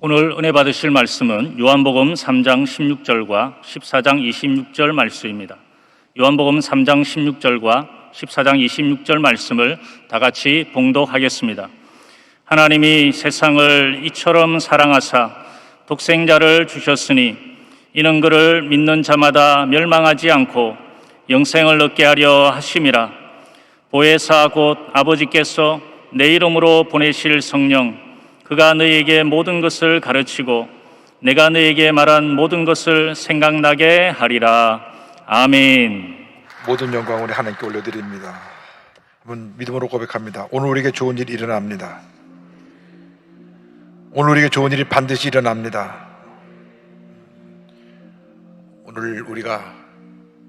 오늘 은혜 받으실 말씀은 요한복음 3장 16절과 14장 26절 말씀입니다. 요한복음 3장 16절과 14장 26절 말씀을 다 같이 봉독하겠습니다. 하나님이 세상을 이처럼 사랑하사 독생자를 주셨으니 이는 그를 믿는 자마다 멸망하지 않고 영생을 얻게 하려 하심이라. 보혜사 곧 아버지께서 내 이름으로 보내실 성령 그가 너희에게 모든 것을 가르치고 내가 너희에게 말한 모든 것을 생각나게 하리라. 아멘. 모든 영광 우리 하나님께 올려드립니다. 여러분, 믿음으로 고백합니다. 오늘 우리에게 좋은 일이 일어납니다. 오늘 우리에게 좋은 일이 반드시 일어납니다. 오늘 우리가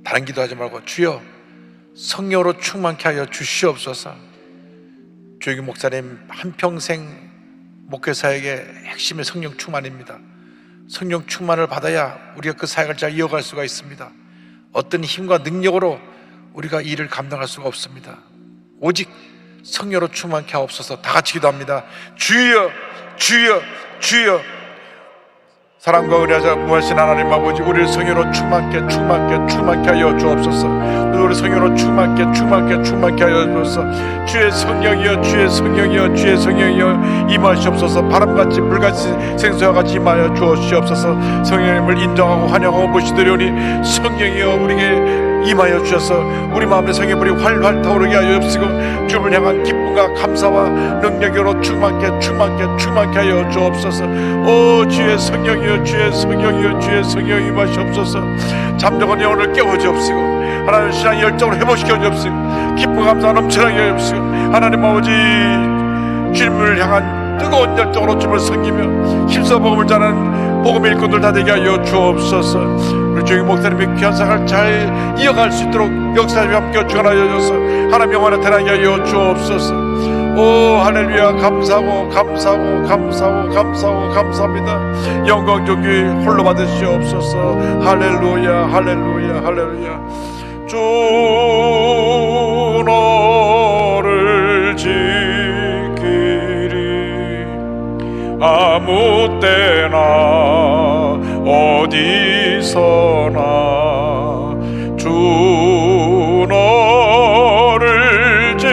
다른 기도하지 말고 주여 성령으로 충만케 하여 주시옵소서. 조영기 목사님 한평생 목회사에게 핵심의 성령 충만입니다. 성령 충만을 받아야 우리가 그 사역을 잘 이어갈 수가 있습니다. 어떤 힘과 능력으로 우리가 일을 감당할 수가 없습니다. 오직 성령으로 충만케 하옵소서. 다 같이 기도합니다. 주여 주여 주여. 사랑과 은혜하사 무하신 하나님 아버지, 우리를 성령으로 충만케 하여 주옵소서. 우리 성령으로 충만케 하여 주옵소서. 주의 성령이여 주의 성령이여 임하시옵소서. 바람같이 불같이 생수와 같이 임하여 주옵소서. 성령님을 인정하고 환영하고 모시드리오니 성령이여 우리에게 임하여 주셔서 우리 마음의 성령불이 활활 타오르게 하여 주옵시고 주를 향한 기쁨과 감사와 능력으로 충만케 하여 주옵소서. 오 주의 성령이여 주의 성령이 임하시옵소서. 잠적은 영혼을 깨워주옵시고 하나님 신앙 열정을 회복시켜 주옵시고 기쁨 감사 넘치게 하여 주옵시고 하나님 아버지 주님을 향한 뜨거운 열정으로 주님을 섬기며 힘써 복음을 전하는 복음의 일꾼들 다 되게 하여 주옵소서. 우리 조영기 목사님의 귀한 사역을 잘 이어갈 수 있도록 역사에 함께 주관하여 주셔서 하나님 영원히 태어나게 하여 주옵소서. 오 할렐루야. 감사합니다. 영광 존귀 홀로 받으시옵소서. 할렐루야. 주 너를 지키리 아무 때나 어디서나 주 너를 지키리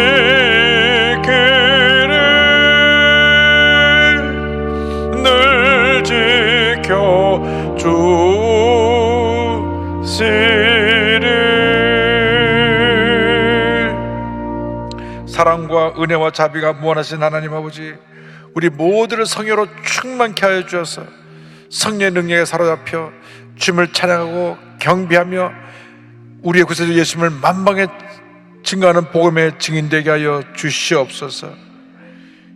늘 지켜 주시리. 사랑과 은혜와 자비가 무한하신 하나님 아버지, 우리 모두를 성령으로 충만케 하여 주셔서 성령의 능력에 사로잡혀 주님을 찬양하고 경배하며 우리의 구세주 예수님을 만방에 증거하는 복음의 증인되게 하여 주시옵소서.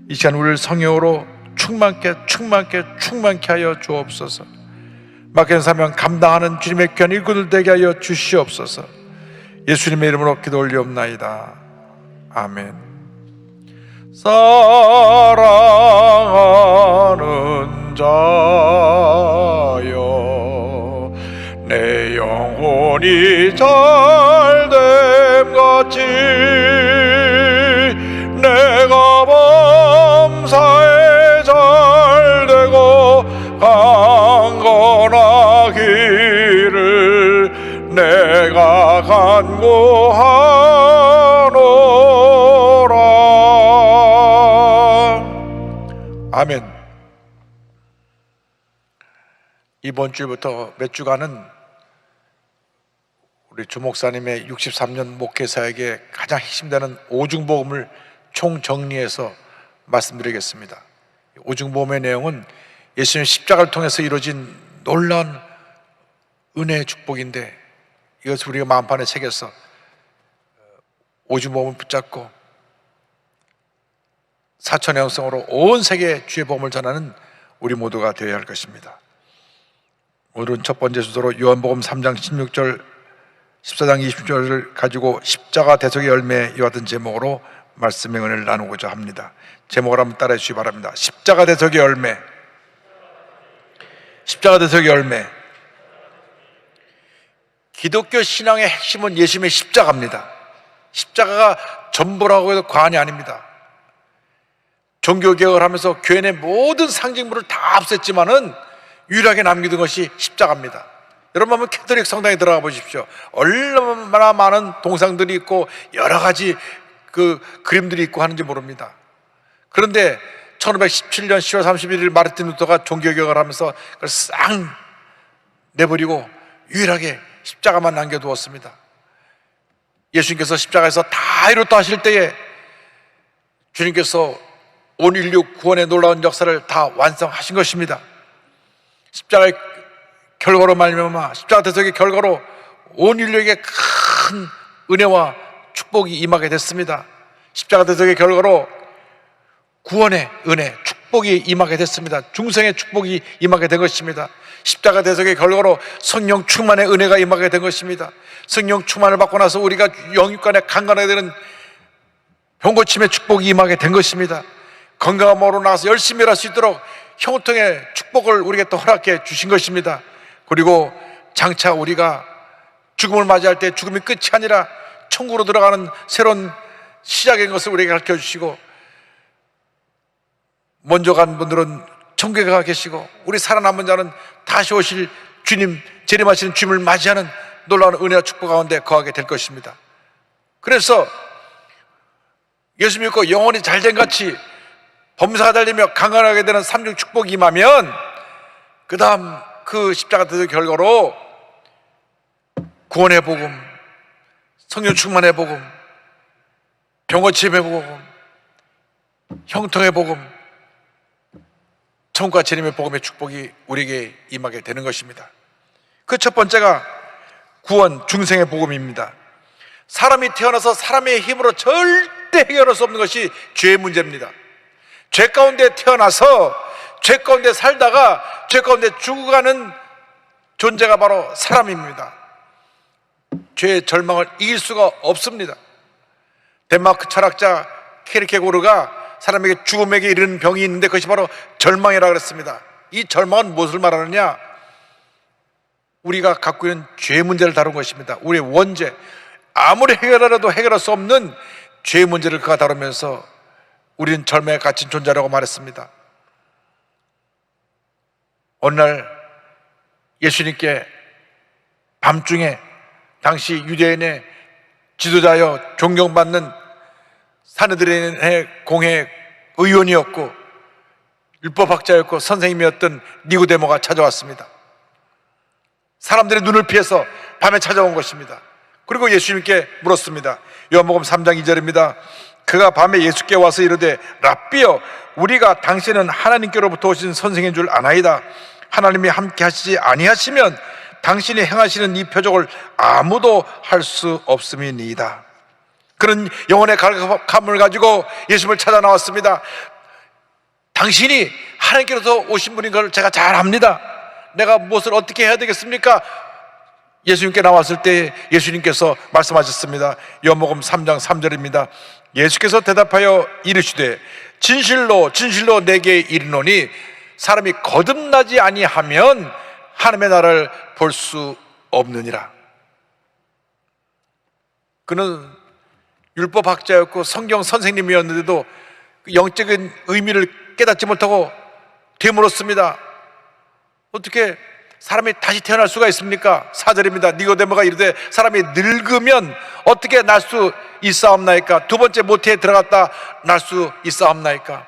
이 시간 우리를 성령으로 충만케 하여 주옵소서. 맡겨진 사명 감당하는 주님의 귀한 일꾼들 되게 하여 주시옵소서. 예수님의 이름으로 기도 올리옵나이다. 아멘. 사랑하는 자여 내 영혼이 잘됨같이 내가 범사에 잘되고 강건하기를 내가 간구하노라. 아멘. 이번 주부터 몇 주간은 우리 주 목사님의 63년 목회사에게 가장 핵심되는 오중복음을 총정리해서 말씀드리겠습니다. 오중복음의 내용은 예수님 십자가를 통해서 이루어진 놀라운 은혜의 축복인데 이것을 우리가 마음판에 새겨서 오중복음을 붙잡고 사천의 영성으로 온 세계에 주의 복음을 전하는 우리 모두가 되어야 할 것입니다. 오늘은 첫 번째 순서로 요한복음 3장 16절 14장 20절을 가지고 십자가 대속의 열매 이와 같은 제목으로 말씀의 은혜를 나누고자 합니다. 제목을 한번 따라해 주시기 바랍니다. 십자가 대속의 열매. 기독교 신앙의 핵심은 예수님의 십자가입니다. 십자가가 전부라고 해도 과언이 아닙니다. 종교개혁을 하면서 교회 내 모든 상징물을 다 없앴지만은 유일하게 남겨둔 것이 십자가입니다. 여러분 한번 캐톨릭 성당에 들어가 보십시오. 얼마나 많은 동상들이 있고 여러 가지 그 그림들이 있고 하는지 모릅니다. 그런데 1517년 10월 31일 마르틴 루터가 종교개혁을 하면서 그걸 싹 내버리고 유일하게 십자가만 남겨두었습니다. 예수님께서 십자가에서 다 이뤘다 하실 때에 주님께서 온 인류 구원의 놀라운 역사를 다 완성하신 것입니다. 십자가의 결과로 말미암아, 십자가 대속의 결과로 온 인류에게 큰 은혜와 축복이 임하게 됐습니다. 십자가 대속의 결과로 구원의 은혜, 축복이 임하게 됐습니다. 중생의 축복이 임하게 된 것입니다. 십자가 대속의 결과로 성령 충만의 은혜가 임하게 된 것입니다. 성령 충만을 받고 나서 우리가 영육간에 강건하게 되는 병고침의 축복이 임하게 된 것입니다. 건강한 몸으로 나가서 열심히 일할 수 있도록 형통의 축복을 우리에게 또 허락해 주신 것입니다. 그리고 장차 우리가 죽음을 맞이할 때 죽음이 끝이 아니라 천국으로 들어가는 새로운 시작인 것을 우리에게 가르쳐 주시고, 먼저 간 분들은 천국에 가 계시고 우리 살아남은 자는 다시 오실 주님, 재림하시는 주님을 맞이하는 놀라운 은혜와 축복 가운데 거하게 될 것입니다. 그래서 예수 믿고 영혼이 잘된 같이 범사가 달리며 강건하게 되는 삼중 축복이 임하면 그 다음 그 십자가 대속 결과로 구원의 복음, 성령 충만의 복음, 병고침의 복음, 형통의 복음, 천국과 재림의 복음의 축복이 우리에게 임하게 되는 것입니다. 그 첫 번째가 구원, 중생의 복음입니다. 사람이 태어나서 사람의 힘으로 절대 해결할 수 없는 것이 죄의 문제입니다. 죄 가운데 태어나서 죄 가운데 살다가 죄 가운데 죽어가는 존재가 바로 사람입니다. 죄의 절망을 이길 수가 없습니다. 덴마크 철학자 케르케고르가 사람에게 죽음에게 이르는 병이 있는데 그것이 바로 절망이라고 그랬습니다. 이 절망은 무엇을 말하느냐? 우리가 갖고 있는 죄의 문제를 다룬 것입니다. 우리의 원죄, 아무리 해결하려도 해결할 수 없는 죄의 문제를 그가 다루면서 우리는 절망에 갇힌 존재라고 말했습니다. 어느 날 예수님께 밤중에 당시 유대인의 지도자여 존경받는 사내들의 공회 의원이었고 율법학자였고 선생님이었던 니고데모가 찾아왔습니다. 사람들의 눈을 피해서 밤에 찾아온 것입니다. 그리고 예수님께 물었습니다. 요한복음 3장 2절입니다. 그가 밤에 예수께 와서 이르되 랍비여, 우리가 당신은 하나님께로부터 오신 선생인 줄 아나이다. 하나님이 함께 하시지 아니하시면 당신이 행하시는 이 표적을 아무도 할 수 없음이니이다. 그런 영혼의 갈급함을 가지고 예수님을 찾아 나왔습니다. 당신이 하나님께로서 오신 분인 걸 제가 잘 압니다. 내가 무엇을 어떻게 해야 되겠습니까? 예수님께 나왔을 때 예수님께서 말씀하셨습니다. 요한복음 3장 3절입니다. 예수께서 대답하여 이르시되 진실로 진실로 내게 이르노니 사람이 거듭나지 아니하면 하나님의 나라를 볼 수 없느니라. 그는 율법학자였고 성경 선생님이었는데도 영적인 의미를 깨닫지 못하고 되물었습니다. 어떻게 사람이 다시 태어날 수가 있습니까? 4절입니다. 니고데모가 이르되 사람이 늙으면 어떻게 날 수 있사옵나이까? 두 번째 모태에 들어갔다 날 수 있사옵나이까?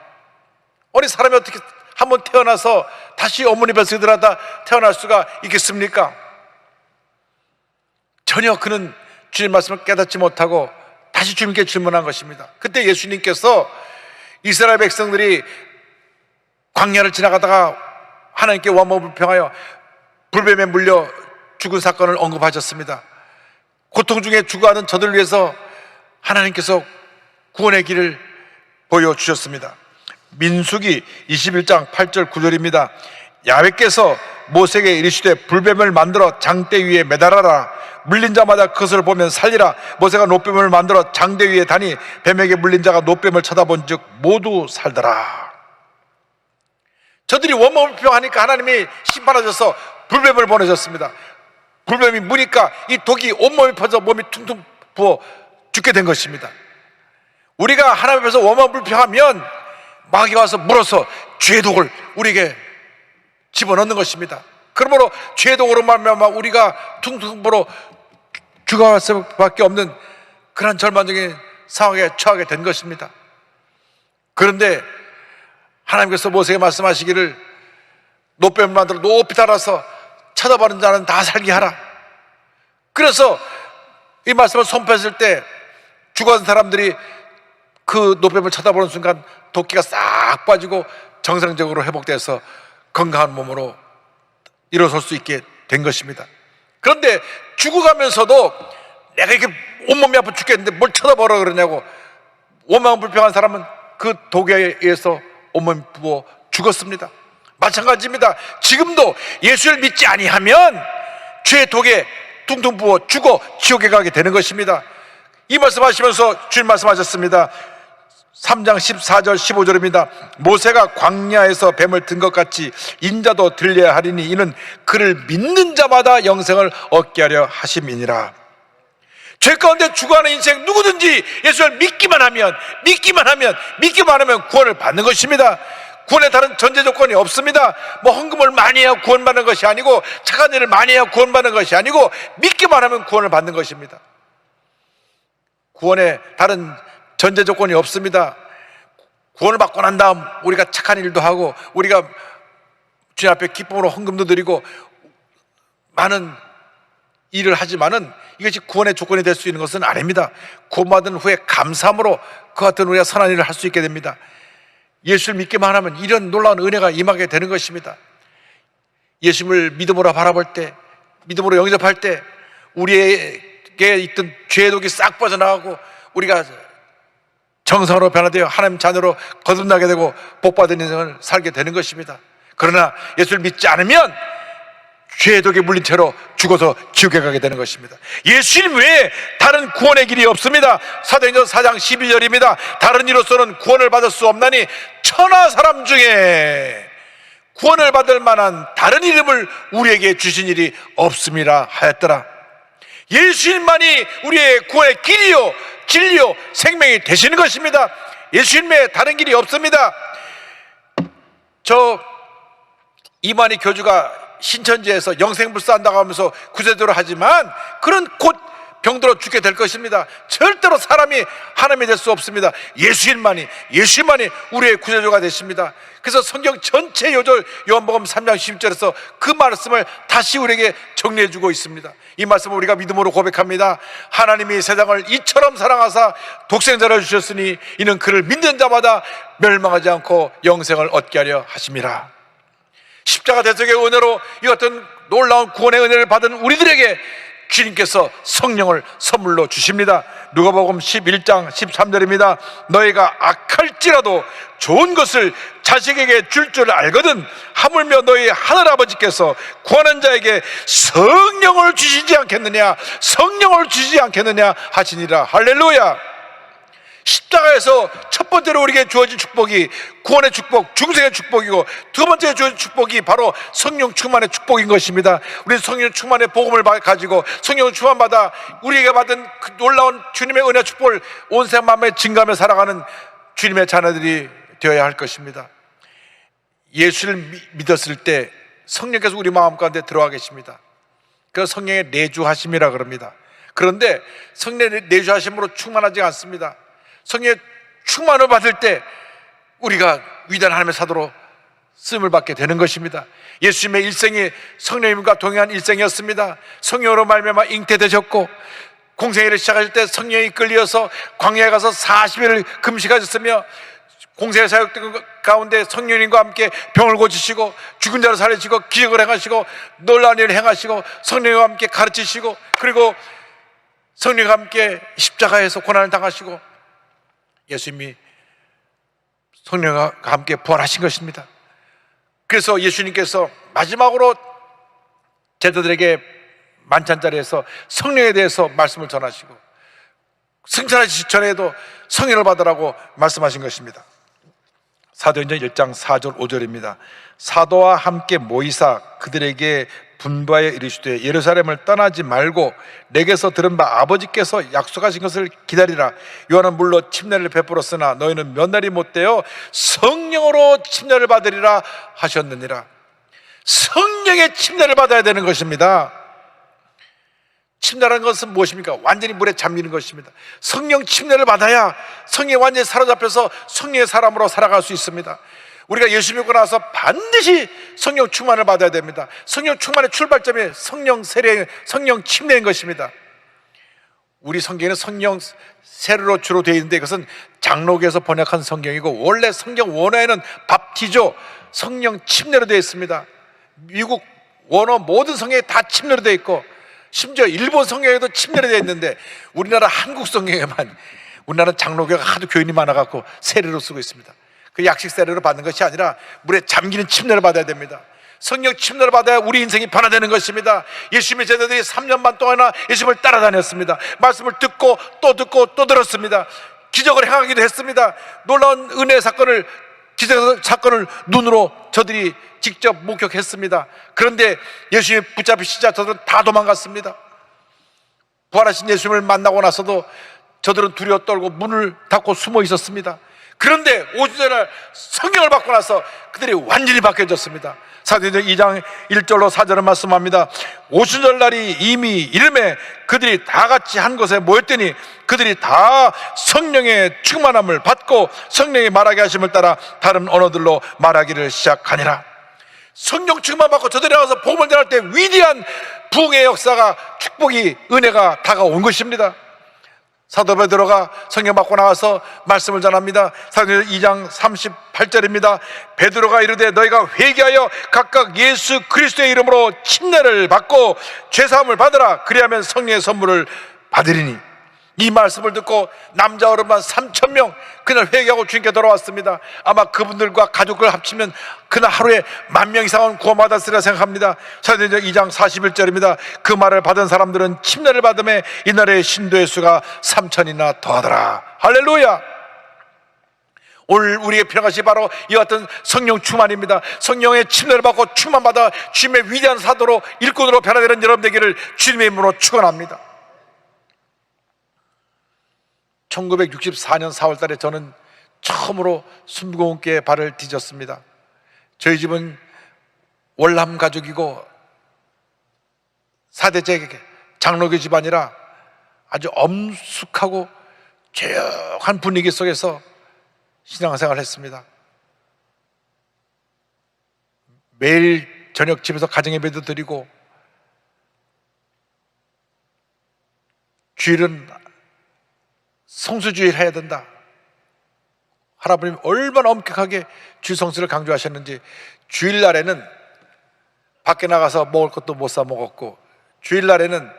어린 사람이 어떻게 한번 태어나서 다시 어머니 뱃속에 들어갔다 태어날 수가 있겠습니까? 전혀 그는 주님 말씀을 깨닫지 못하고 다시 주님께 질문한 것입니다. 그때 예수님께서 이스라엘 백성들이 광야를 지나가다가 하나님께 원망불평하여 불뱀에 물려 죽은 사건을 언급하셨습니다. 고통 중에 죽어가는 저들을 위해서 하나님께서 구원의 길을 보여주셨습니다. 민수기 21장 8절 9절입니다. 야훼께서 모세에게 이르시되 불뱀을 만들어 장대 위에 매달아라. 물린 자마다 그것을 보면 살리라. 모세가 노뱀을 만들어 장대 위에 다니 뱀에게 물린 자가 노뱀을 쳐다본 즉 모두 살더라. 저들이 원망불평하니까 하나님이 심판하셔서 불뱀을 보내셨습니다. 불뱀이 무니까 이 독이 온몸에 퍼져 몸이 퉁퉁 부어 죽게 된 것입니다. 우리가 하나님 앞에서 원망불평하면 마귀가 와서 물어서 죄의 독을 우리에게 집어넣는 것입니다. 그러므로 죄의 독으로 말미암아 우리가 퉁퉁 불어 죽어갈 수밖에 없는 그런 절망적인 상황에 처하게 된 것입니다. 그런데 하나님께서 모세에게 말씀하시기를 노뱀을 만들어 높이 달아서 쳐다보는 자는 다 살게 하라. 그래서 이 말씀을 선포했을 때 죽어간 사람들이 그 노뱀을 쳐다보는 순간 도끼가 싹 빠지고 정상적으로 회복돼서 건강한 몸으로 일어설 수 있게 된 것입니다. 그런데 죽어가면서도 내가 이렇게 온몸이 아파 죽겠는데 뭘 쳐다보라 그러냐고 원망불평한 사람은 그 독에 의해서 온몸이 부어 죽었습니다. 마찬가지입니다. 지금도 예수를 믿지 아니하면 죄의 독에 퉁퉁 부어 죽어 지옥에 가게 되는 것입니다. 이 말씀하시면서 주님 말씀하셨습니다. 3장 14절 15절입니다. 모세가 광야에서 뱀을 든 것 같이 인자도 들려야 하리니 이는 그를 믿는 자마다 영생을 얻게 하려 하심이니라. 죄 가운데 죽어가는 인생 누구든지 예수를 믿기만 하면 구원을 받는 것입니다. 구원에 다른 전제 조건이 없습니다. 뭐 헌금을 많이 해야 구원받는 것이 아니고 착한 일을 많이 해야 구원받는 것이 아니고 믿기만 하면 구원을 받는 것입니다. 구원에 다른 전제 조건이 없습니다. 구원을 받고 난 다음 우리가 착한 일도 하고 우리가 주님 앞에 기쁨으로 헌금도 드리고 많은 일을 하지만은 이것이 구원의 조건이 될 수 있는 것은 아닙니다. 구원받은 후에 감사함으로 그 같은 우리가 선한 일을 할 수 있게 됩니다. 예수를 믿기만 하면 이런 놀라운 은혜가 임하게 되는 것입니다. 예수를 믿음으로 바라볼 때, 믿음으로 영접할 때 우리에게 있던 죄의 독이 싹 빠져나가고 우리가 정상으로 변화되어 하나님 자녀로 거듭나게 되고 복받은 인생을 살게 되는 것입니다. 그러나 예수를 믿지 않으면 죄의 독에 물린 채로 죽어서 지옥에 가게 되는 것입니다. 예수님 외에 다른 구원의 길이 없습니다. 사도행전 4장 12절입니다. 다른 이로서는 구원을 받을 수 없나니 천하 사람 중에 구원을 받을 만한 다른 이름을 우리에게 주신 일이 없음이라 하였더라. 예수님만이 우리의 구원의 길이요 진리요 생명이 되시는 것입니다. 예수님 외에 다른 길이 없습니다. 저 이만희 교주가 신천지에서 영생불사한다고 하면서 구제도를 하지만 그런 곧 병들어 죽게 될 것입니다. 절대로 사람이 하나님이 될 수 없습니다. 예수님만이 우리의 구제주가 되십니다. 그래서 성경 전체 요절 요한복음 3장 10절에서 그 말씀을 다시 우리에게 정리해 주고 있습니다. 이 말씀을 우리가 믿음으로 고백합니다. 하나님이 세상을 이처럼 사랑하사 독생자를 주셨으니 이는 그를 믿는 자마다 멸망하지 않고 영생을 얻게 하려 하심이라. 십자가 대속의 은혜로 이 같은 놀라운 구원의 은혜를 받은 우리들에게 주님께서 성령을 선물로 주십니다. 누가복음 11장 13절입니다. 너희가 악할지라도 좋은 것을 자식에게 줄 알거든 하물며 너희 하늘아버지께서 구하는 자에게 성령을 주시지 않겠느냐 하시니라. 할렐루야. 십자가에서 첫 번째로 우리에게 주어진 축복이 구원의 축복, 중생의 축복이고 두 번째 주어진 축복이 바로 성령 충만의 축복인 것입니다. 우리는 성령 충만의 복음을 가지고 성령 충만받아 우리에게 받은 그 놀라운 주님의 은혜 축복을 온 세상 만민에 증가하며 살아가는 주님의 자녀들이 되어야 할 것입니다. 예수를 믿었을 때 성령께서 우리 마음 가운데 들어와 계십니다. 그래서 성령의 내주하심이라 그럽니다. 그런데 성령의 내주하심으로 충만하지 않습니다. 성령의 충만을 받을 때 우리가 위대한 하나님의 사도로 쓰임을 받게 되는 것입니다. 예수님의 일생이 성령님과 동행한 일생이었습니다. 성령으로 말미암아 잉태되셨고 공생애를 시작하실 때 성령이 끌려서 광야에 가서 40일을 금식하셨으며 공생애 사역 가운데 성령님과 함께 병을 고치시고 죽은 자를 살리시고 기적을 행하시고 놀라운 일을 행하시고 성령과 함께 가르치시고 그리고 성령과 함께 십자가에서 고난을 당하시고 예수님이 성령과 함께 부활하신 것입니다. 그래서 예수님께서 마지막으로 제자들에게 만찬자리에서 성령에 대해서 말씀을 전하시고 승천하시기 전에도 성령을 받으라고 말씀하신 것입니다. 사도행전 1장 4절 5절입니다. 사도와 함께 모이사 그들에게 분부하여 이르시되 예루살렘을 떠나지 말고 내게서 들은 바 아버지께서 약속하신 것을 기다리라. 요한은 물로 침례를 베풀었으나 너희는 몇 날이 못되어 성령으로 침례를 받으리라 하셨느니라. 성령의 침례를 받아야 되는 것입니다. 침례라는 것은 무엇입니까? 완전히 물에 잠기는 것입니다. 성령 침례를 받아야 성령에 완전히 사로잡혀서 성령의 사람으로 살아갈 수 있습니다. 우리가 예수 믿고 나서 반드시 성령 충만을 받아야 됩니다. 성령 충만의 출발점이 성령 세례, 성령 침례인 것입니다. 우리 성경에는 성령 세례로 주로 되어 있는데 이것은 장로교에서 번역한 성경이고, 원래 성경 원어에는 밥티조, 성령 침례로 되어 있습니다. 미국 원어 모든 성경에 다 침례로 되어 있고, 심지어 일본 성경에도 침례로 되어 있는데 우리나라 한국 성경에만, 우리나라는 장로교가 하도 교인이 많아갖고 세례로 쓰고 있습니다. 그 약식 세례로 받는 것이 아니라 물에 잠기는 침례를 받아야 됩니다. 성령 침례를 받아야 우리 인생이 변화되는 것입니다. 예수님의 제자들이 3년 반 동안이나 예수님을 따라다녔습니다. 말씀을 듣고 또 들었습니다. 기적을 행하기도 했습니다. 놀라운 은혜 사건을, 기적 사건을 눈으로 저들이 직접 목격했습니다. 그런데 예수님 붙잡히시자 저들은 다 도망갔습니다. 부활하신 예수님을 만나고 나서도 저들은 두려워 떨고 문을 닫고 숨어 있었습니다. 그런데 5주전날 성령을 받고 나서 그들이 완전히 바뀌어졌습니다. 사도행전 2장 1절로 4절을 말씀합니다. 5주절 날이 이미 이름에 그들이 다 같이 한 곳에 모였더니 그들이 다 성령의 충만함을 받고 성령이 말하게 하심을 따라 다른 언어들로 말하기를 시작하니라. 성령 충만 받고 저들이 나가서 복음을 전할 때 위대한 부흥의 역사가, 축복이, 은혜가 다가온 것입니다. 사도 베드로가 성령 받고 나와서 말씀을 전합니다. 사도행전 2장 38절입니다. 베드로가 이르되 너희가 회개하여 각각 예수 그리스도의 이름으로 침례를 받고 죄사함을 받으라. 그리하면 성령의 선물을 받으리니. 이 말씀을 듣고 남자 어른만 3,000명 그날 회개하고 주님께 돌아왔습니다. 아마 그분들과 가족을 합치면 그날 하루에 10,000명 이상은 구원받았으리라 생각합니다. 사도행전 2장 41절입니다. 그 말을 받은 사람들은 침례를 받음에 이날의 신도의 수가 3,000이나 더하더라. 할렐루야. 오늘 우리에게 필요한 것이 바로 이와 같은 성령 충만입니다. 성령의 침례를 받고 충만받아 주님의 위대한 사도로, 일꾼으로 변화되는 여러분 되기를 주님의 이름으로 축원합니다. 1964년 4월 달에 저는 처음으로 순복음교회에 발을 디뎠습니다. 저희 집은 월남 가족이고 4대째 장로교 집안이라 아주 엄숙하고 조용한 분위기 속에서 신앙생활을 했습니다. 매일 저녁 집에서 가정예배도 드리고, 주일은 성수주의를 해야 된다. 할아버님 얼마나 엄격하게 주일 성수를 강조하셨는지, 주일날에는 밖에 나가서 먹을 것도 못 사 먹었고, 주일날에는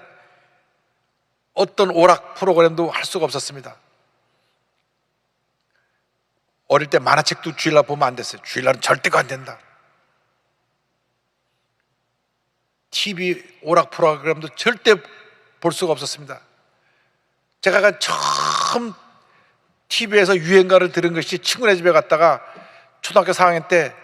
어떤 오락 프로그램도 할 수가 없었습니다. 어릴 때 만화책도 주일날 보면 안 됐어요. 주일날은 절대가 안 된다. TV 오락 프로그램도 절대 볼 수가 없었습니다. 제가 처음 TV에서 유행가를 들은 것이 친구네 집에 갔다가 초등학교 4학년 때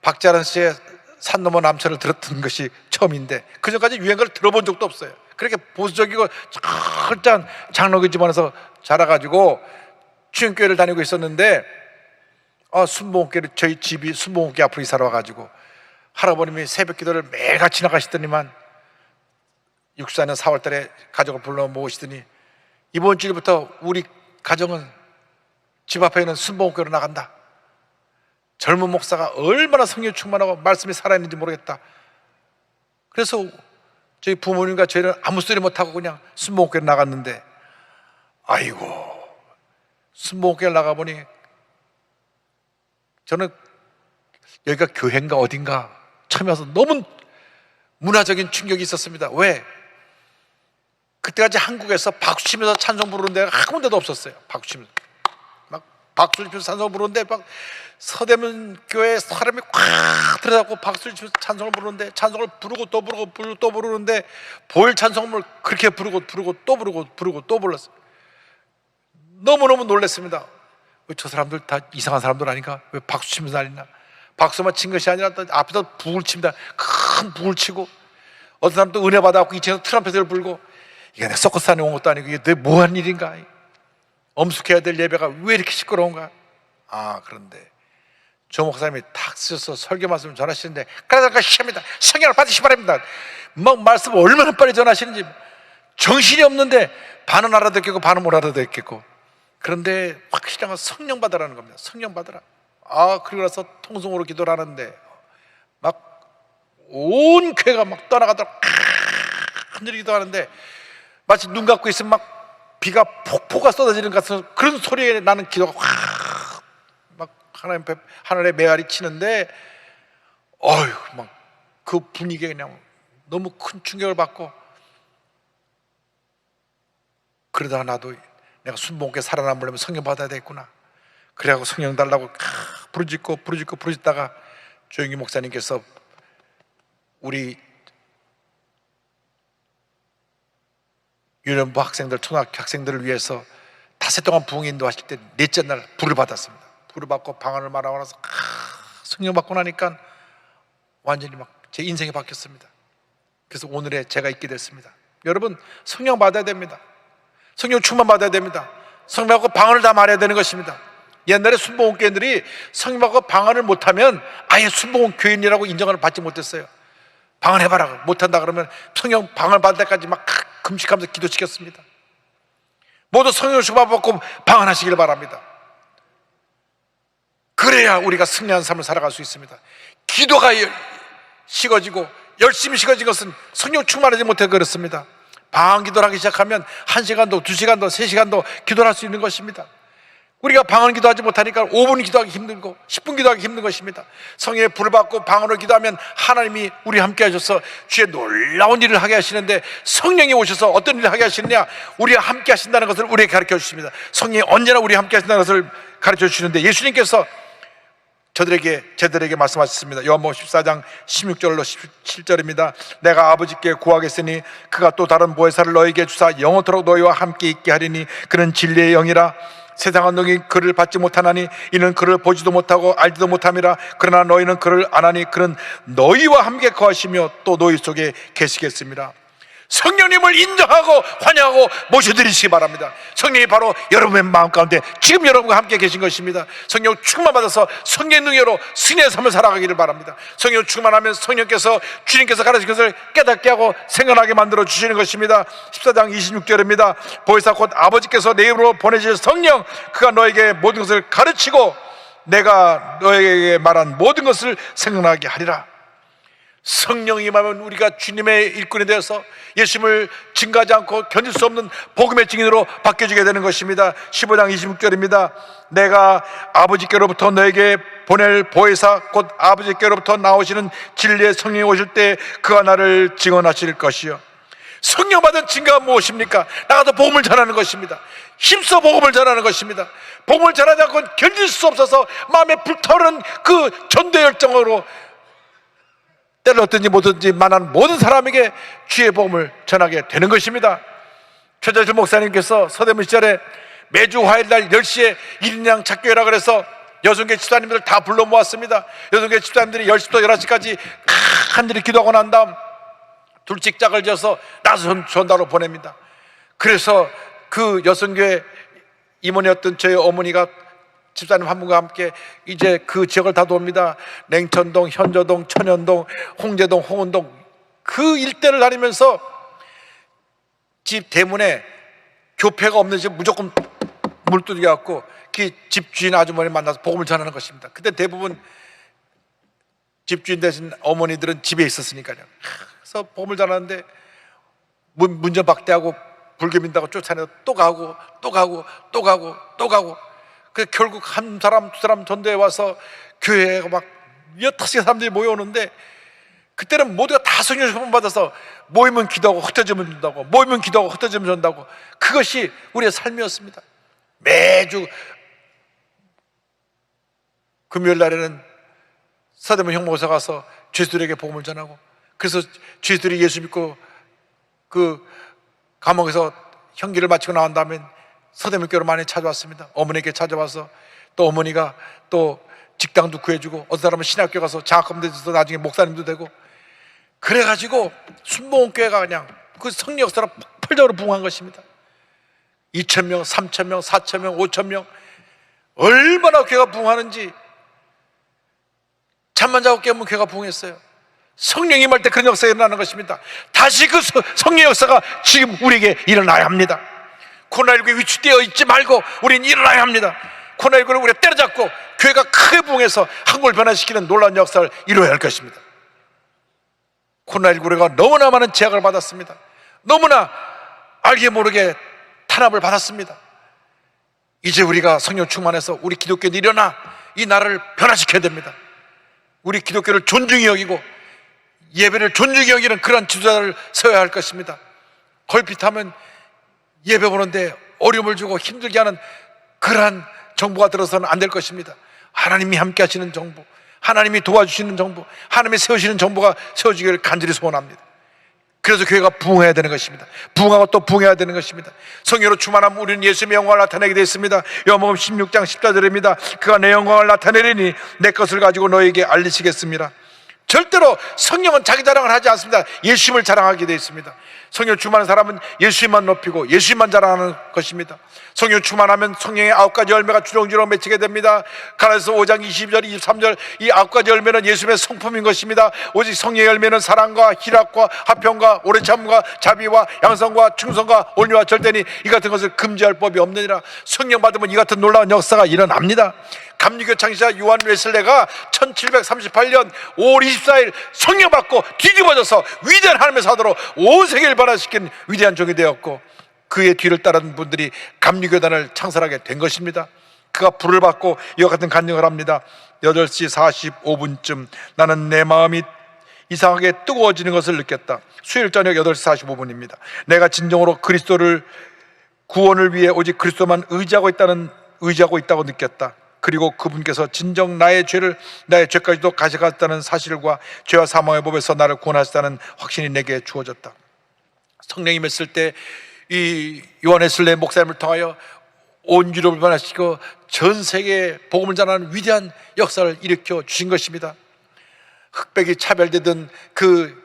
박자란 씨의 산 넘어 남천을 들었던 것이 처음인데, 그전까지 유행가를 들어본 적도 없어요. 그렇게 보수적이고 철저한 장로교 집안에서 자라가지고 추영교회를 다니고 있었는데, 순복음교회를, 저희 집이 순복음교회 앞으로 이사를 와가지고 할아버님이 새벽 기도를 매일 같이 나가시더니만 64년 4월 달에 가족을 불러 모으시더니 이번 주일부터 우리 가정은 집 앞에 있는 순복음교회로 나간다. 젊은 목사가 얼마나 성령 충만하고 말씀이 살아있는지 모르겠다. 그래서 저희 부모님과 저희는 아무 소리 못하고 그냥 순복음교회로 나갔는데, 아이고, 순복음교회 나가보니 저는 여기가 교회인가 어딘가 처음에 와서 너무 문화적인 충격이 있었습니다. 왜? 그때까지 한국에서 박수치면서 찬송 부르는 데가 한 군데도 없었어요. 박수치면서 막 박수를 치면서 찬송 부르는데, 막 서대문 교회 사람이 꽉 들어가고 박수를 치면서 찬송을 부르는데, 찬송을 부르고 또 부르고 또 부르는데 보혈 찬송을 그렇게 부르고 또 부르고 또 불렀어요. 너무너무 놀랐습니다. 왜 저 사람들 다 이상한 사람들 아닌가? 왜 박수 치면서 난리나? 박수만 친 것이 아니라 또 앞에서 북을 칩니다. 큰 북을 치고, 어떤 사람 또 은혜 받아갖고 2층에서 트럼펫을 불고, 이게 내 서커스 안에 온 것도 아니고 이게 내 뭐한 일인가, 엄숙해야 될 예배가 왜 이렇게 시끄러운가. 그런데 조 목사님이 탁 쓰셔서 설교 말씀을 전하시는데, 그러다가 시합니다, 성령을 받으시기 바랍니다, 막 말씀을 얼마나 빨리 전하시는지 정신이 없는데 반은 알아듣겠고 반은 못 알아듣겠고. 그런데 확실한 건 성령 받으라는 겁니다. 성령 받으라. 그리고 나서 통성으로 기도를 하는데 막 온 쾌가 막 떠나가도록 하늘이 기도하는데, 마치 눈 감고 있으면 막 비가 폭포가 쏟아지는 것 같은 그런 소리에 나는 기도가 확 막 하늘에 메아리 치는데, 막 그 분위기에 그냥 너무 큰 충격을 받고, 그러다가 나도 내가 순복음에 살아남으려면 성령 받아야 되겠구나. 그래갖고 성령 달라고 부르짖다가 조영기 목사님께서 우리 유년부 학생들, 초등학교 학생들을 위해서 닷새 동안 부흥 인도하실 때 넷째 날 불을 받았습니다. 불을 받고 방언을 말하고 나서 성령 받고 나니까 완전히 막 제 인생이 바뀌었습니다. 그래서 오늘에 제가 있게 됐습니다. 여러분, 성령 받아야 됩니다. 성령 충만 받아야 됩니다. 성령 받고 방언을 다 말해야 되는 것입니다. 옛날에 순복음 교인들이 성령 받고 방언을 못하면 아예 순복음 교인이라고 인정을 받지 못했어요. 방언해봐라, 못한다 그러면 성령 방언 받을 때까지 막 금식하면서 기도시켰습니다. 모두 성령을 충만받고 방언하시길 바랍니다. 그래야 우리가 승리한 삶을 살아갈 수 있습니다. 기도가 식어지고 열심히 식어진 것은 성령 충만하지 못해 그렇습니다. 방언 기도를 하기 시작하면 1시간도 2시간도 3시간도 기도를 할 수 있는 것입니다. 우리가 방언 기도하지 못하니까 5분 기도하기 힘들고 10분 기도하기 힘든 것입니다. 성령의 불을 받고 방언으로 기도하면 하나님이 우리 함께 하셔서 주의 놀라운 일을 하게 하시는데, 성령이 오셔서 어떤 일을 하게 하시느냐, 우리와 함께 하신다는 것을 우리에게 가르쳐 주십니다. 성령이 언제나 우리와 함께 하신다는 것을 가르쳐 주시는데, 예수님께서 저들에게 말씀하셨습니다. 요한복음 14장 16절로 17절입니다. 내가 아버지께 구하겠으니 그가 또 다른 보혜사를 너에게 주사 영원토록 너희와 함께 있게 하리니 그는 진리의 영이라. 세상은 너희 그를 받지 못하나니 이는 그를 보지도 못하고 알지도 못함이라. 그러나 너희는 그를 아나니 그는 너희와 함께 거하시며 또 너희 속에 계시겠습니다. 성령님을 인정하고 환영하고 모셔드리시기 바랍니다. 성령이 바로 여러분의 마음 가운데 지금 여러분과 함께 계신 것입니다. 성령 충만 받아서 성령의 능력으로 승리의 삶을 살아가기를 바랍니다. 성령 충만하면 성령께서, 주님께서 가르친 것을 깨닫게 하고 생각나게 만들어 주시는 것입니다. 14장 26절입니다. 보혜사 곧 아버지께서 내 이름으로 보내실 성령, 그가 너에게 모든 것을 가르치고 내가 너에게 말한 모든 것을 생각나게 하리라. 성령이 임하면 우리가 주님의 일꾼이 되어서 예수님을 증거하지 않고 견딜 수 없는 복음의 증인으로 바뀌어지게 되는 것입니다. 15장 26절입니다. 내가 아버지께로부터 너에게 보낼 보혜사 곧 아버지께로부터 나오시는 진리의 성령이 오실 때 그가 나를 증언하실 것이요. 성령 받은 증거가 무엇입니까? 나가서 복음을 전하는 것입니다. 힘써 복음을 전하는 것입니다. 복음을 전하지 않고 견딜 수 없어서 마음에 불타오르는 그 전도 열정으로 때를 얻든지 못든지 만한 모든 사람에게 주의 복음을 전하게 되는 것입니다. 최재철 목사님께서 서대문 시절에 매주 화요일날 10시에 1인양 작교회라 그래서 여성계 집사님들 다 불러 모았습니다. 여성계 집사님들이 10시부터 11시까지 간절히 기도하고 난 다음 둘씩 짝을 지어서 나서 전달로 보냅니다. 그래서 그 여성교회 임원이었던 저희 어머니가 집사님 한 분과 함께 이제 그 지역을 다 돕니다. 냉천동, 현저동, 천연동, 홍제동, 홍은동 그 일대를 다니면서 집 대문에 교패가 없는 집 무조건 물두개 갖고 그 집주인 아주머니 만나서 복음을 전하는 것입니다. 그때 대부분 집주인 대신 어머니들은 집에 있었으니까요. 그래서 복음을 전하는데 문전박대하고 불교 민다고 쫓아내서 또 가고 그 결국 한 사람 두 사람 전도에 와서 교회가 막 15개 사람들이 모여오는데, 그때는 모두가 다 성령 충만 받아서 모이면 기도하고 흩어지면 준다고, 모이면 기도하고 흩어지면 준다고, 그것이 우리의 삶이었습니다. 매주 금요일 날에는 서대문 형목사 가서 죄수들에게 복음을 전하고, 그래서 죄수들이 예수 믿고 그 감옥에서 형기를 마치고 나온 다음에 서대문 교회로 많이 찾아왔습니다. 어머니에게 찾아와서 또 어머니가 또 직당도 구해주고, 어떤 사람은 신학교 가서 장학금도 돼서 나중에 목사님도 되고, 그래가지고 순복음교회가 그냥 그 성령 역사로 폭발적으로 부흥한 것입니다. 2,000명, 3,000명, 4,000명, 5,000명, 얼마나 교회가 부흥하는지. 잠만 자고 깨면 교회가 부흥했어요. 성령이 임할 때 그런 역사가 일어나는 것입니다. 다시 그 성령 역사가 지금 우리에게 일어나야 합니다. 코로나19에 위축되어 있지 말고 우리는 일어나야 합니다. 코로나19를 우리가 때려잡고 교회가 크게 부흥해서 한국을 변화시키는 놀라운 역사를 이루어야 할 것입니다. 코로나19로 우리가 너무나 많은 제약을 받았습니다. 너무나 알게 모르게 탄압을 받았습니다. 이제 우리가 성령 충만해서 우리 기독교는 일어나 이 나라를 변화시켜야 됩니다. 우리 기독교를 존중히 여기고 예배를 존중히 여기는 그런 지도자를 세워야 할 것입니다. 걸핏하면 예배 보는데 어려움을 주고 힘들게 하는 그러한 정부가 들어서는 안 될 것입니다. 하나님이 함께 하시는 정부, 하나님이 도와주시는 정부, 하나님이 세우시는 정부가 세워지기를 간절히 소원합니다. 그래서 교회가 부흥해야 되는 것입니다. 부흥하고 또 부흥해야 되는 것입니다. 성령으로 충만하면 우리는 예수님의 영광을 나타내게 되어 있습니다. 요한복음 16장 14절입니다. 그가 내 영광을 나타내리니 내 것을 가지고 너에게 알리시겠습니다. 절대로 성령은 자기 자랑을 하지 않습니다. 예수님을 자랑하게 되어 있습니다. 성령 충만한 사람은 예수님만 높이고 예수님만 자랑하는 것입니다. 성령 충만하면 성령의 9가지 열매가 주렁주렁 맺히게 됩니다. 갈라디아서 5장 22절 23절 이 9가지 열매는 예수님의 성품인 것입니다. 오직 성령의 열매는 사랑과 희락과 화평과 오래 참음과 자비와 양성과 충성과 온유와 절대니 이 같은 것을 금지할 법이 없느니라. 성령 받으면 이 같은 놀라운 역사가 일어납니다. 감리교 창시자 요한 웨슬레가 1738년 5월 24일 성령 받고 뒤집어져서 위대한 하나님의 사도로 온 세계를 변화시킨 위대한 종이 되었고, 그의 뒤를 따르는 분들이 감리교단을 창설하게 된 것입니다. 그가 불을 받고 이와 같은 간증을 합니다. 8시 45분쯤 나는 내 마음이 이상하게 뜨거워지는 것을 느꼈다. 수요일 저녁 8시 45분입니다 내가 진정으로 그리스도를 구원을 위해 오직 그리스도만 의지하고 있다고 느꼈다. 그리고 그분께서 진정 나의 죄까지도 가져갔다는 사실과 죄와 사망의 법에서 나를 구원하셨다는 확신이 내게 주어졌다. 성령이 임했을 때 이 요한 웨슬레 목사님을 통하여 온 유럽을 변화시키고 전 세계에 복음을 전하는 위대한 역사를 일으켜 주신 것입니다. 흑백이 차별되던 그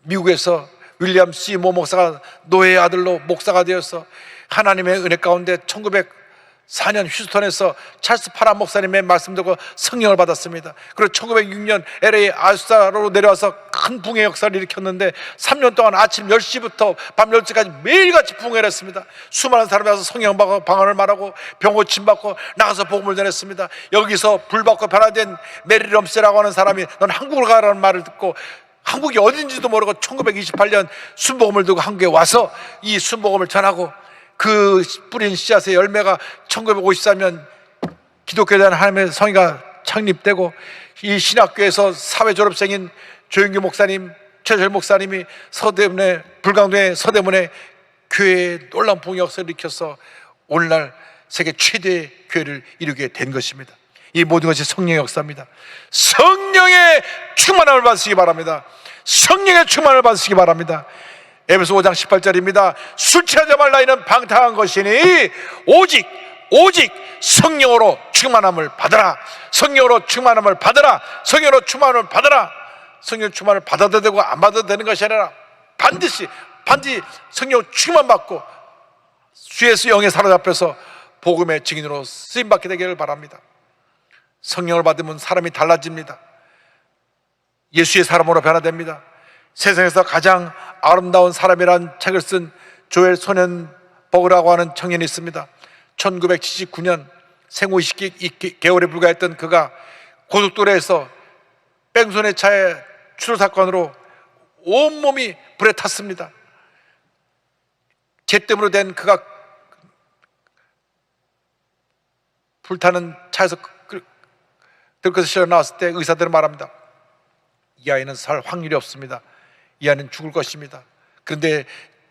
미국에서 윌리엄 C. 모 목사가 노예의 아들로 목사가 되어서 하나님의 은혜 가운데 1904년 휴스턴에서 찰스 파란 목사님의 말씀 듣고 성령을 받았습니다. 그리고 1906년 LA 아수사로 내려와서 큰 붕의 역사를 일으켰는데 3년 동안 아침 10시부터 밤 10시까지 매일같이 붕회를 했습니다. 수많은 사람이 와서 성령 받고 방언을 말하고 병 고침 받고 나가서 복음을 전했습니다. 여기서 불 받고 변화된 메리 럼세라고 하는 사람이 넌 한국을 가라는 말을 듣고 한국이 어딘지도 모르고 1928년 순복음을 들고 한국에 와서 이 순복음을 전하고 그 뿌린 씨앗의 열매가 1954년 기독교에 대한 하나님의 성의가 창립되고 이 신학교에서 사회 졸업생인 조영규 목사님, 최철 목사님이 서대문에 불광동의 서대문에 교회의 놀라운 부흥 역사를 일으켜서 오늘날 세계 최대의 교회를 이루게 된 것입니다. 이 모든 것이 성령의 역사입니다. 성령의 충만함을 받으시기 바랍니다. 성령의 충만을 받으시기 바랍니다. 에베소 5장 18절입니다. 술 취하지 말라 이는 방탕한 것이니 오직 성령으로 충만함을 받으라. 성령으로 충만함을 받으라. 성령으로 충만함을 받으라. 성령 충만을 받아도 되고 안 받아도 되는 것이 아니라 반드시 성령 충만 받고 주 예수 영에 사로잡혀서 복음의 증인으로 쓰임받게 되기를 바랍니다. 성령을 받으면 사람이 달라집니다. 예수의 사람으로 변화됩니다. 세상에서 가장 아름다운 사람이라는 책을 쓴 조엘 소년버그라고 하는 청년이 있습니다. 1979년 생후 20개월에 불과했던 그가 고속도로에서 뺑소니 차의 추돌 사건으로 온몸이 불에 탔습니다. 죄 때문에 된 그가 불타는 차에서 들것을 실어 나왔을 때 의사들은 말합니다. 이 아이는 살 확률이 없습니다. 이 아이는 죽을 것입니다. 그런데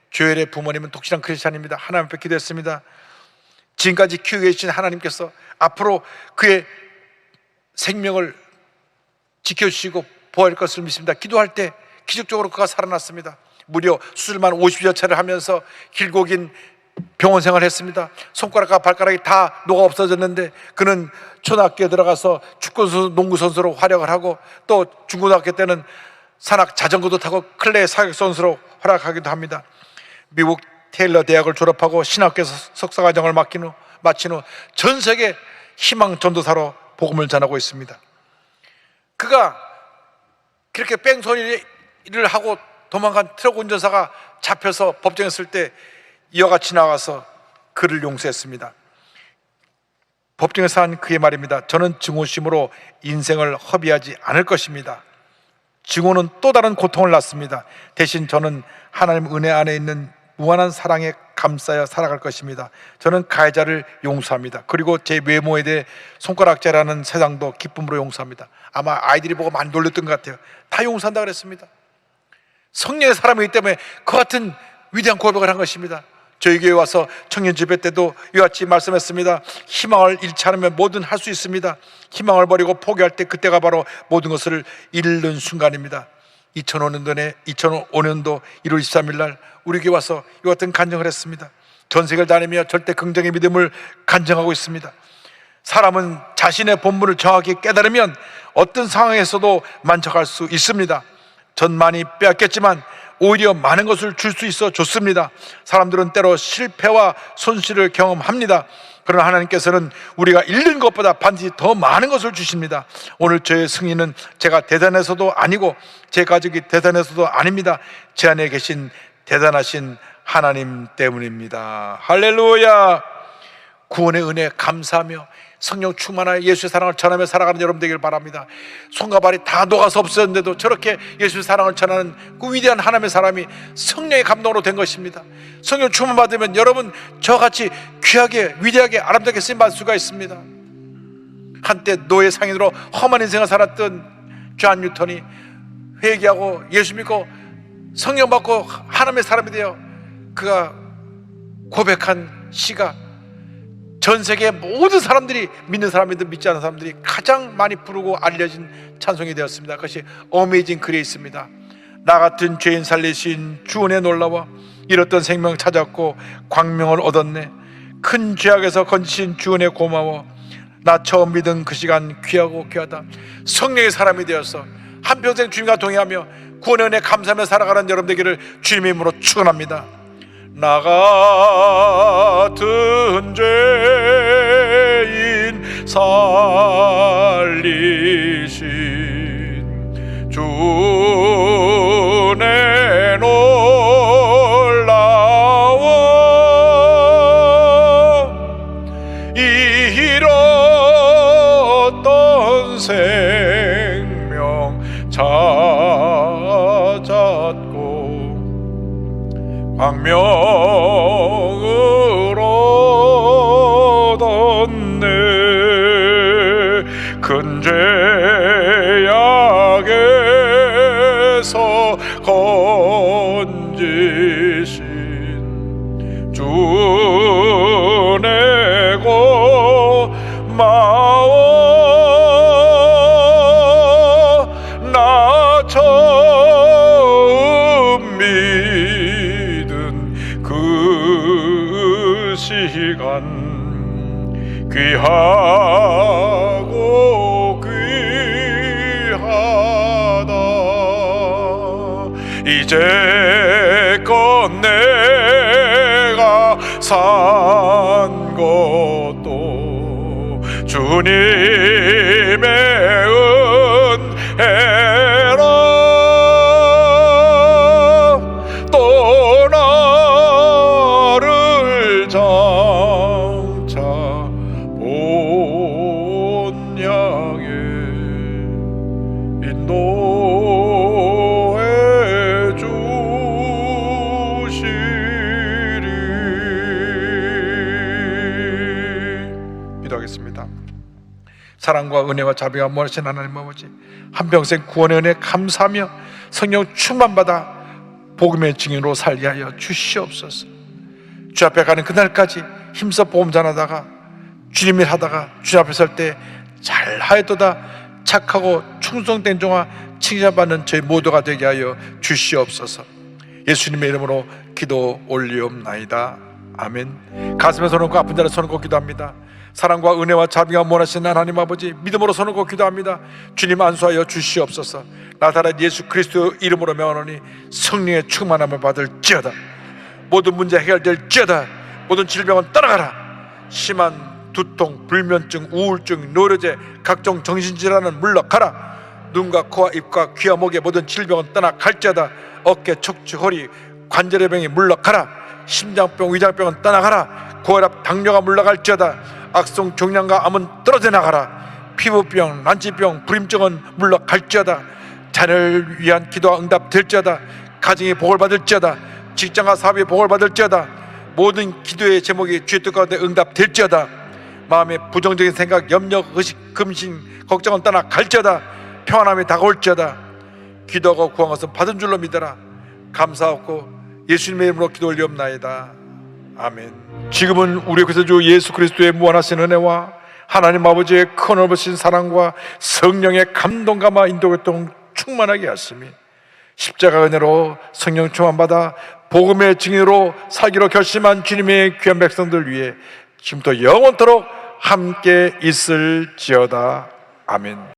조엘의 부모님은 독실한 크리스찬입니다. 하나님 앞에 기도했습니다. 지금까지 키우고 계신 하나님께서 앞으로 그의 생명을 지켜주시고 보호할 것을 믿습니다. 기도할 때 기적적으로 그가 살아났습니다. 무려 수술만 50여 차례를 하면서 길고 긴 병원 생활을 했습니다. 손가락과 발가락이 다 녹아 없어졌는데 그는 초등학교에 들어가서 축구선수, 농구선수로 활약을 하고 또 중고등학교 때는 산악 자전거도 타고 클레이 사격 선수로 활약하기도 합니다. 미국 테일러 대학을 졸업하고 신학교에서 석사과정을 마친 후 전 세계 희망 전도사로 복음을 전하고 있습니다. 그가 그렇게 뺑소니를 하고 도망간 트럭 운전사가 잡혀서 법정에 설 때 이와 같이 나와서 그를 용서했습니다. 법정에서 한 그의 말입니다. 저는 증오심으로 인생을 허비하지 않을 것입니다. 증오는 또 다른 고통을 낳습니다. 대신 저는 하나님 은혜 안에 있는 무한한 사랑에 감싸여 살아갈 것입니다. 저는 가해자를 용서합니다. 그리고 제 외모에 대해 손가락질하는 세상도 기쁨으로 용서합니다. 아마 아이들이 보고 많이 놀렸던 것 같아요. 다 용서한다 그랬습니다. 성령의 사람이기 때문에 그 같은 위대한 고백을 한 것입니다. 저희 교회 와서 청년 집회 때도 이와 같이 말씀했습니다. 희망을 잃지 않으면 뭐든 할 수 있습니다. 희망을 버리고 포기할 때 그때가 바로 모든 것을 잃는 순간입니다. 2005년도 1월 23일 날 우리 교회 와서 이와 같은 간증을 했습니다. 전 세계를 다니며 절대 긍정의 믿음을 간증하고 있습니다. 사람은 자신의 본분을 정확히 깨달으면 어떤 상황에서도 만족할 수 있습니다. 전 많이 빼앗겼지만 오히려 많은 것을 줄 수 있어 좋습니다. 사람들은 때로 실패와 손실을 경험합니다. 그러나 하나님께서는 우리가 잃는 것보다 반드시 더 많은 것을 주십니다. 오늘 저의 승리는 제가 대단해서도 아니고 제 가족이 대단해서도 아닙니다. 제 안에 계신 대단하신 하나님 때문입니다. 할렐루야. 구원의 은혜 감사하며 성령 충만하여 예수의 사랑을 전하며 살아가는 여러분 되길 바랍니다. 손과 발이 다 녹아서 없었는데도 저렇게 예수의 사랑을 전하는 그 위대한 하나님의 사람이 성령의 감동으로 된 것입니다. 성령 충만 받으면 여러분 저같이 귀하게 위대하게 아름답게 쓰임받을 수가 있습니다. 한때 노예 상인으로 험한 인생을 살았던 존 뉴턴이 회개하고 예수 믿고 성령 받고 하나님의 사람이 되어 그가 고백한 시가 전 세계 모든 사람들이 믿는 사람이든 믿지 않는 사람들이 가장 많이 부르고 알려진 찬송이 되었습니다. 그것이 어메이징 그레이스입니다. 나 같은 죄인 살리신 주 은혜 놀라워 잃었던 생명 찾았고 광명을 얻었네. 큰 죄악에서 건지신 주 은혜 고마워. 나 처음 믿은 그 시간 귀하고 귀하다. 성령의 사람이 되어서 한평생 주님과 동행하며 구원의 은혜 감사하며 살아가는 여러분 되기를 주님의 이름으로 축원합니다. 나 같은 죄인 살리신 주 은혜 놀라워 잃었던 생명 찾았고 광명을 얻었네. 큰 죄악에서 건지신 주 은혜 고마워. 나 처음 믿은 그 시간 귀하고 귀하다. 이제껏 내가 산 것도 주님의 은혜라. 또 나를 장차 본향에 인도해 주시리. 기도하겠습니다. 사랑과 은혜와 자비가 모르신 하나님 아버지, 한평생 구원의 은혜 감사하며 성령 충만받아 복음의 증인으로 살게 하여 주시옵소서. 주 앞에 가는 그날까지 힘써 복음 전하다가 주님 일 하다가 주 앞에 설 때 잘하였도다 착하고 충성된 종아 칭찬받는 저희 모두가 되게 하여 주시옵소서. 예수님의 이름으로 기도 올리옵나이다. 아멘. 가슴에 손 얹고 아픈 자를 손 얹고 기도합니다. 사랑과 은혜와 자비가 원하시는 하나님 아버지, 믿음으로 손을 꼭 기도합니다. 주님 안수하여 주시옵소서. 나사렛 예수 그리스도 이름으로 명하노니 성령의 충만함을 받을지어다. 모든 문제 해결될지어다. 모든 질병은 떠나가라. 심한 두통, 불면증, 우울증, 노려제, 각종 정신질환은 물러가라. 눈과 코와 입과 귀와 목의 모든 질병은 떠나갈지어다. 어깨, 척추, 허리, 관절의 병이 물러가라. 심장병, 위장병은 떠나가라. 고혈압, 당뇨가 물러갈지어다. 악성 종양과 암은 떨어져 나가라. 피부병, 난치병, 불임증은 물러갈지어다. 자녀를 위한 기도가 응답될지어다. 가정이 복을 받을지어다. 직장과 사업이 복을 받을지어다. 모든 기도의 제목이 주의 뜻 가운데 응답될지어다. 마음의 부정적인 생각, 염려, 의식, 금신, 걱정은 떠나갈지어다. 평안함이 다가올지어다. 기도하고 구한 것은 받은 줄로 믿어라. 감사하고 예수님의 이름으로 기도 올리옵나이다. 아멘. 지금은 우리 구세주 예수 그리스도의 무한하신 은혜와 하나님 아버지의 큰 넓으신 사랑과 성령의 감동감화 인도교통 충만하게 하시며 십자가 은혜로 성령 충만받아 복음의 증인으로 살기로 결심한 주님의 귀한 백성들 위해 지금부터 영원토록 함께 있을지어다. 아멘.